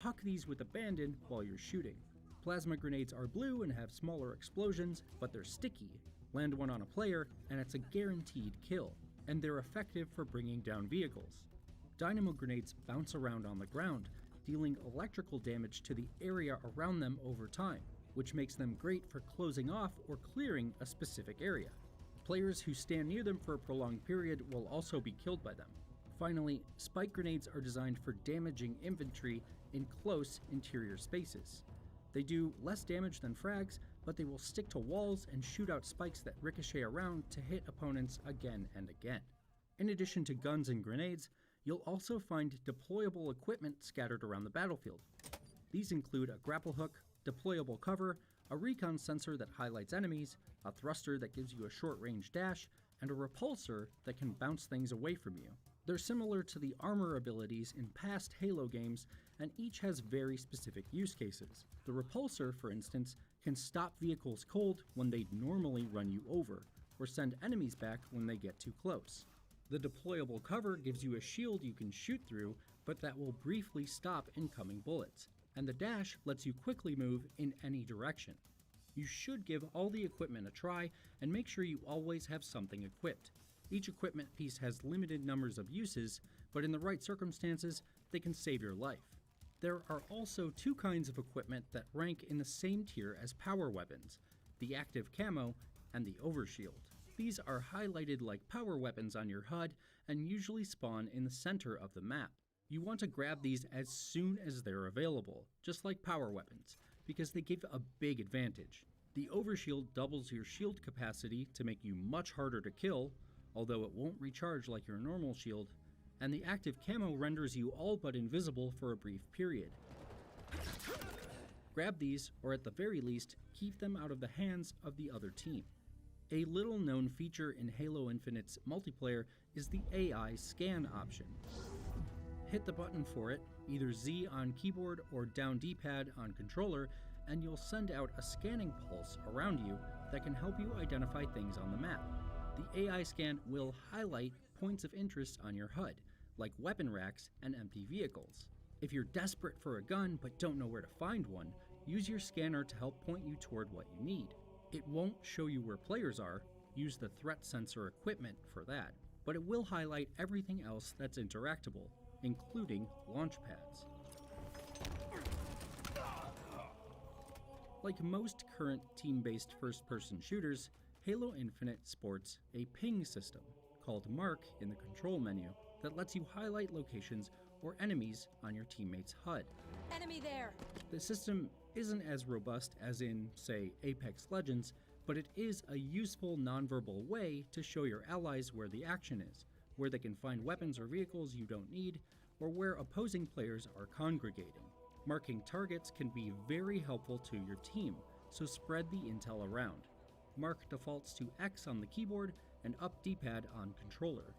huck these with abandon while you're shooting. Plasma grenades are blue and have smaller explosions, but they're sticky. Land one on a player, and it's a guaranteed kill, and they're effective for bringing down vehicles. Dynamo grenades bounce around on the ground, dealing electrical damage to the area around them over time, which makes them great for closing off or clearing a specific area. Players who stand near them for a prolonged period will also be killed by them. Finally, spike grenades are designed for damaging infantry in close interior spaces. They do less damage than frags, but they will stick to walls and shoot out spikes that ricochet around to hit opponents again and again. In addition to guns and grenades, you'll also find deployable equipment scattered around the battlefield. These include a grapple hook, deployable cover, a recon sensor that highlights enemies, a thruster that gives you a short-range dash, and a repulsor that can bounce things away from you. They're similar to the armor abilities in past Halo games, and each has very specific use cases. The repulsor, for instance, can stop vehicles cold when they'd normally run you over, or send enemies back when they get too close. The deployable cover gives you a shield you can shoot through, but that will briefly stop incoming bullets, and the dash lets you quickly move in any direction. You should give all the equipment a try, and make sure you always have something equipped. Each equipment piece has limited numbers of uses, but in the right circumstances, they can save your life. There are also two kinds of equipment that rank in the same tier as power weapons, the active camo and the overshield. These are highlighted like power weapons on your HUD and usually spawn in the center of the map. You want to grab these as soon as they're available, just like power weapons, because they give a big advantage. The overshield doubles your shield capacity to make you much harder to kill, although it won't recharge like your normal shield, and the active camo renders you all but invisible for a brief period. Grab these, or at the very least, keep them out of the hands of the other team. A little known feature in Halo Infinite's multiplayer is the AI scan option. Hit the button for it, either Z on keyboard or down D-pad on controller, and you'll send out a scanning pulse around you that can help you identify things on the map. The AI scan will highlight points of interest on your HUD, like weapon racks and empty vehicles. If you're desperate for a gun but don't know where to find one, use your scanner to help point you toward what you need. It won't show you where players are, use the threat sensor equipment for that, but it will highlight everything else that's interactable, including launch pads. Like most current team-based first-person shooters, Halo Infinite sports a ping system, called Mark in the control menu, that lets you highlight locations or enemies on your teammate's HUD. Enemy there! The system isn't as robust as in, say, Apex Legends, but it is a useful nonverbal way to show your allies where the action is, where they can find weapons or vehicles you don't need, or where opposing players are congregating. Marking targets can be very helpful to your team, so spread the intel around. Mark defaults to X on the keyboard and up D-pad on controller.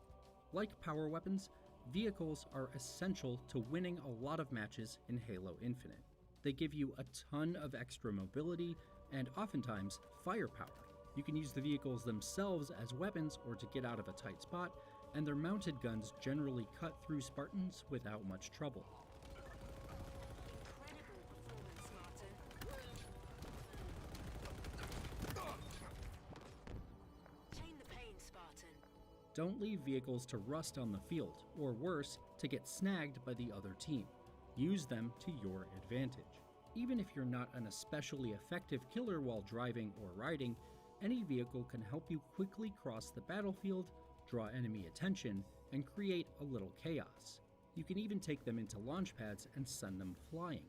Like power weapons, vehicles are essential to winning a lot of matches in Halo Infinite. They give you a ton of extra mobility and oftentimes firepower. You can use the vehicles themselves as weapons or to get out of a tight spot, and their mounted guns generally cut through Spartans without much trouble. Don't leave vehicles to rust on the field, or worse, to get snagged by the other team. Use them to your advantage. Even if you're not an especially effective killer while driving or riding, any vehicle can help you quickly cross the battlefield, draw enemy attention, and create a little chaos. You can even take them into launch pads and send them flying.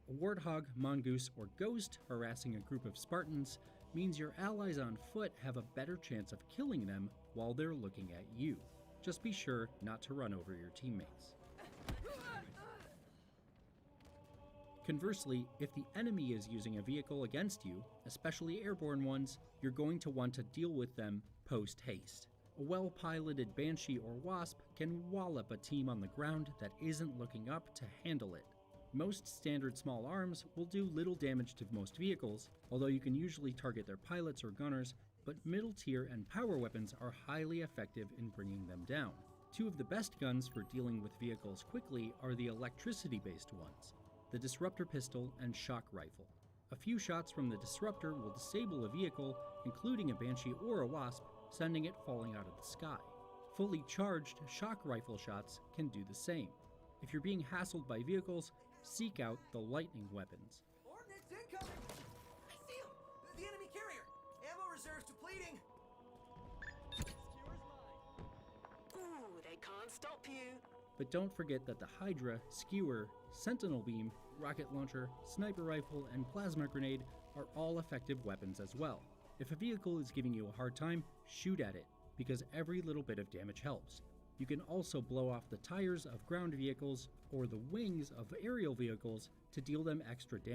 A warthog, mongoose, or ghost harassing a group of Spartans means your allies on foot have a better chance of killing them while they're looking at you. Just be sure not to run over your teammates. Conversely, if the enemy is using a vehicle against you, especially airborne ones, you're going to want to deal with them post-haste. A well-piloted Banshee or Wasp can wallop a team on the ground that isn't looking up to handle it. Most standard small arms will do little damage to most vehicles, although you can usually target their pilots or gunners, but middle tier and power weapons are highly effective in bringing them down. Two of the best guns for dealing with vehicles quickly are the electricity-based ones. the disruptor pistol, and shock rifle. A few shots from the disruptor will disable a vehicle, including a Banshee or a Wasp, sending it falling out of the sky. Fully charged shock rifle shots can do the same. If you're being hassled by vehicles, seek out the lightning weapons. Ordnance incoming! I see him! The enemy carrier! Ammo reserves depleting! Ooh, they can't stop you. But don't forget that the Hydra, Skewer, Sentinel Beam, Rocket Launcher, Sniper Rifle, and Plasma Grenade are all effective weapons as well. If a vehicle is giving you a hard time, shoot at it, because every little bit of damage helps. You can also blow off the tires of ground vehicles or the wings of aerial vehicles to deal them extra damage.